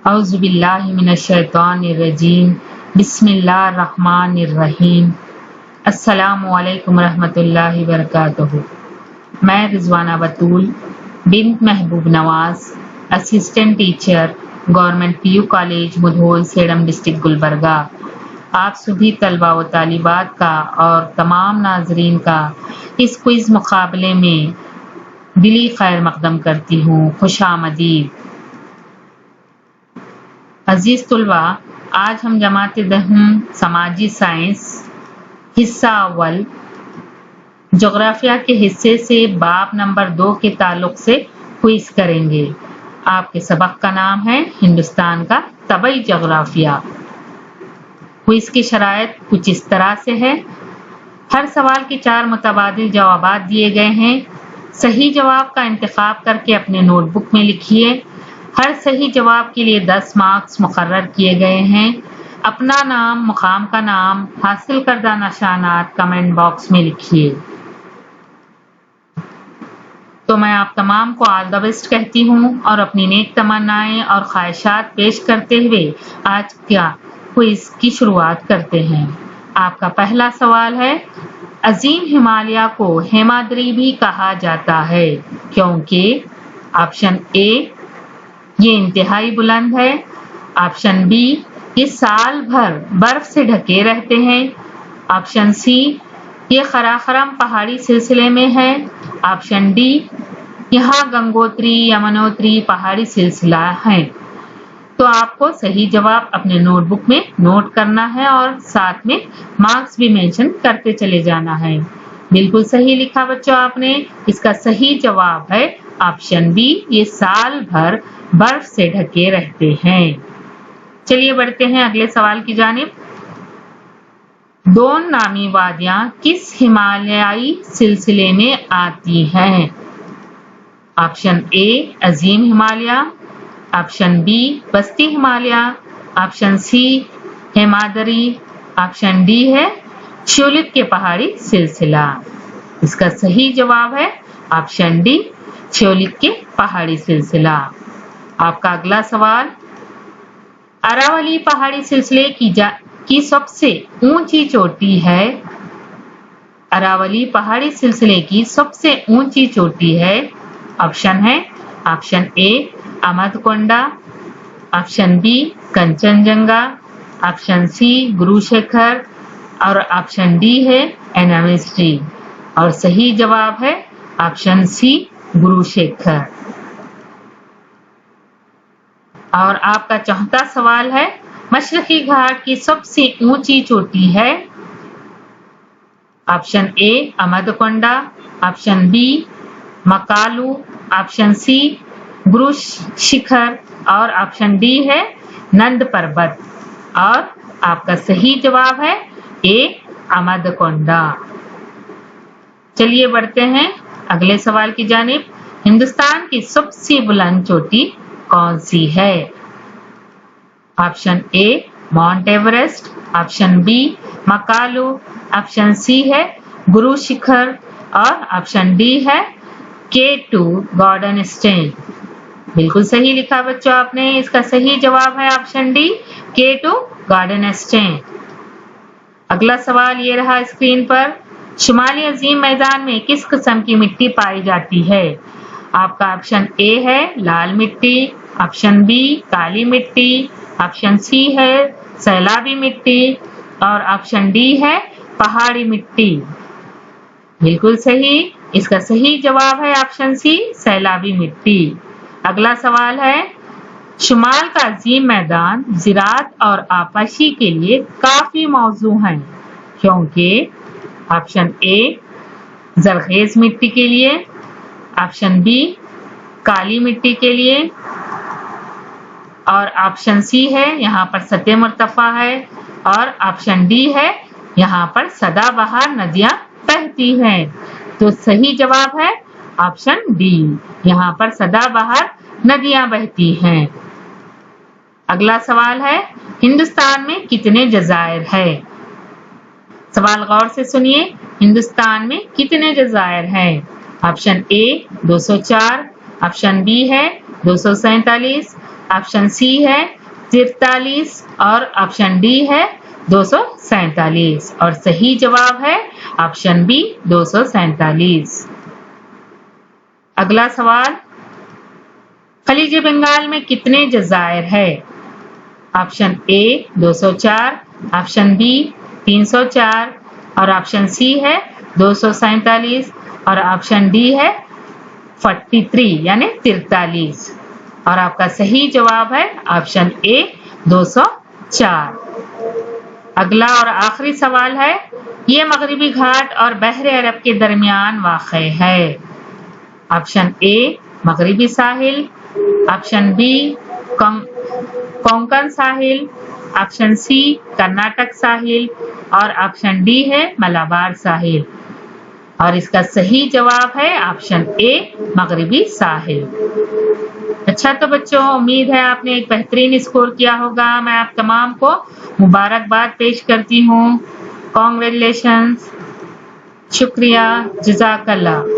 اعوذ باللہ من الشیطان الرجیم بسم اللہ الرحمن الرحیم السلام علیکم ورحمۃ اللہ وبرکاتہ۔ میں رضوانہ بطول بنت Mahboob Nawaz, assistant teacher, government P U college Mudhol Sedam district Gulbarga, آپ سبھی طلباء و طالبات کا اور تمام ناظرین کا اس کوئز مقابلے میں دلی خیر مقدم کرتی ہوں۔ خوش آمدید۔ عزیز طلباء، آج ہم جماعت دہم سماجی سائنس حصہ اول جغرافیہ کے حصے سے باب نمبر 2 کے تعلق سے کوئز کریں گے۔ آپ کے سبق کا نام ہے ہندوستان کا طبعی جغرافیہ۔ کوئز کی شرائط کچھ اس طرح سے ہے۔ ہر سوال کے 4 متبادل جوابات دیے گئے ہیں۔ صحیح جواب کا انتخاب کر کے اپنے نوٹ بک میں لکھیے۔ ہر صحیح جواب کے لیے 10 مارکس مقرر کیے گئے ہیں۔ اپنا نام، مقام کا نام، حاصل کردہ نشانات کمنٹ باکس میں لکھیے۔ تو میں آپ تمام کو آل دا بیسٹ کہتی ہوں اور اپنی نیک تمنائیں اور خواہشات پیش کرتے ہوئے آج کا کوئز کی شروعات کرتے ہیں۔ آپ کا پہلا سوال ہے، عظیم ہمالیہ کو ہیمادری بھی کہا جاتا ہے کیونکہ آپشن اے یہ انتہائی بلند ہے، آپشن بی یہ سال بھر برف سے ڈھکے رہتے ہیں، آپشن سی یہ قراقرم پہاڑی سلسلے میں ہے، آپشن ڈی یہاں گنگوتری یمنوتری پہاڑی سلسلہ ہے۔ تو آپ کو صحیح جواب اپنے نوٹ بک میں نوٹ کرنا ہے اور ساتھ میں مارکس بھی مینشن کرتے چلے جانا ہے۔ بالکل صحیح لکھا بچوں آپ نے۔ اس کا صحیح جواب ہے آپشن بی، یہ سال بھر برف سے ڈھکے رہتے ہیں۔ چلیے بڑھتے ہیں اگلے سوال کی جانب۔ دون نامی وادیاں کس ہمالیائی سلسلے میں آتی ہیں؟ آپشن اے عظیم ہمالیہ، آپشن بی وسطی Himalaya, option C Himadri, option D ہے شیولک کے پہاڑی سلسلہ۔ اس کا صحیح جواب ہے آپشن ڈی شیولک کے پہاڑی سلسلہ۔ آپ کا اگلا سوال، اراولی پہاڑی سلسلے کی سب سے اونچی چوٹی ہے؟ اراولی پہاڑی سلسلے کی سب سے اونچی چوٹی ہے، آپشن ہے آپشن اے امد کنڈا، آپشن بی کنچن جنگا، آپشن سی گرو شیکھر اور آپشن ڈی ہے اینامسٹری۔ اور صحیح جواب ہے آپشن سی گرو شیکھر۔ اور آپ کا چوتھا سوال ہے، مشرقی گھاٹ کی سب سے اونچی چوٹی ہے؟ آپشن اے امد کنڈا، آپشن بی مکالو، آپشن سی گرو شیکھر اور آپشن ڈی ہے نند پربت۔ اور آپ کا صحیح جواب ہے اے امد کنڈا۔ چلیے بڑھتے ہیں اگلے سوال کی جانب۔ ہندوستان کی سب سے بلند چوٹی کون سی ہے؟ Option A mount Everest, option B Makalu, option C ہے گرو شیکھر اور آپشن ڈی ہے K2 گارڈن اسٹین۔ بالکل صحیح لکھا بچوں آپ نے۔ اس کا صحیح جواب ہے option D K2 garden station. اگلا سوال یہ رہا اسکرین پر، شمالی عظیم میدان میں کس قسم کی مٹی پائی جاتی ہے؟ آپ کا آپشن اے ہے لال مٹی، آپشن بی کالی مٹی، آپشن سی ہے سیلابی مٹی اور آپشن ڈی ہے پہاڑی مٹی۔ بالکل صحیح۔ اس کا صحیح جواب ہے آپشن سی سیلابی مٹی۔ اگلا سوال ہے، شمال کا عظیم میدان زراعت اور آبپاشی کے لیے کافی موزوں ہے کیونکہ آپشن اے زرخیز مٹی کے لیے، آپشن بی کالی مٹی کے لیے اور آپشن سی ہے یہاں پر سطح مرتفع ہے اور آپشن ڈی ہے یہاں پر سدا بہار ندیاں بہتی ہیں۔ تو صحیح جواب ہے آپشن ڈی، یہاں پر سدا بہار ندیاں بہتی ہیں۔ اگلا سوال ہے، ہندوستان میں کتنے جزائر ہے؟ سوال غور سے سنیے، ہندوستان میں کتنے جزائر ہیں؟ آپشن اے 204، آپشن بی ہے 247، آپشن سی ہے 43 اور آپشن ڈی ہے 247 اور صحیح جواب ہے آپشن بی 247۔ اگلا سوال، خلیج بنگال میں کتنے جزائر ہے؟ آپشن اے 204، آپشن بی 304 اور آپشن سی ہے 247 اور آپشن ڈی ہے 43 یعنی 43 اور آپ کا صحیح جواب ہے آپشن اے 204۔ اگلا اور آخری سوال ہے، یہ مغربی گھاٹ اور بحر عرب کے درمیان واقع ہے۔ آپشن اے مغربی ساحل، آپشن بی کونکن ساحل، آپشن سی کرناٹک ساحل اور آپشن ڈی ہے ملابار ساحل اور اس کا صحیح جواب ہے آپشن اے مغربی ساحل۔ اچھا تو بچوں، امید ہے آپ نے ایک بہترین اسکور کیا ہوگا۔ میں آپ تمام کو مبارکباد پیش کرتی ہوں۔ کانگریچولیشنز، شکریہ، جزاک اللہ۔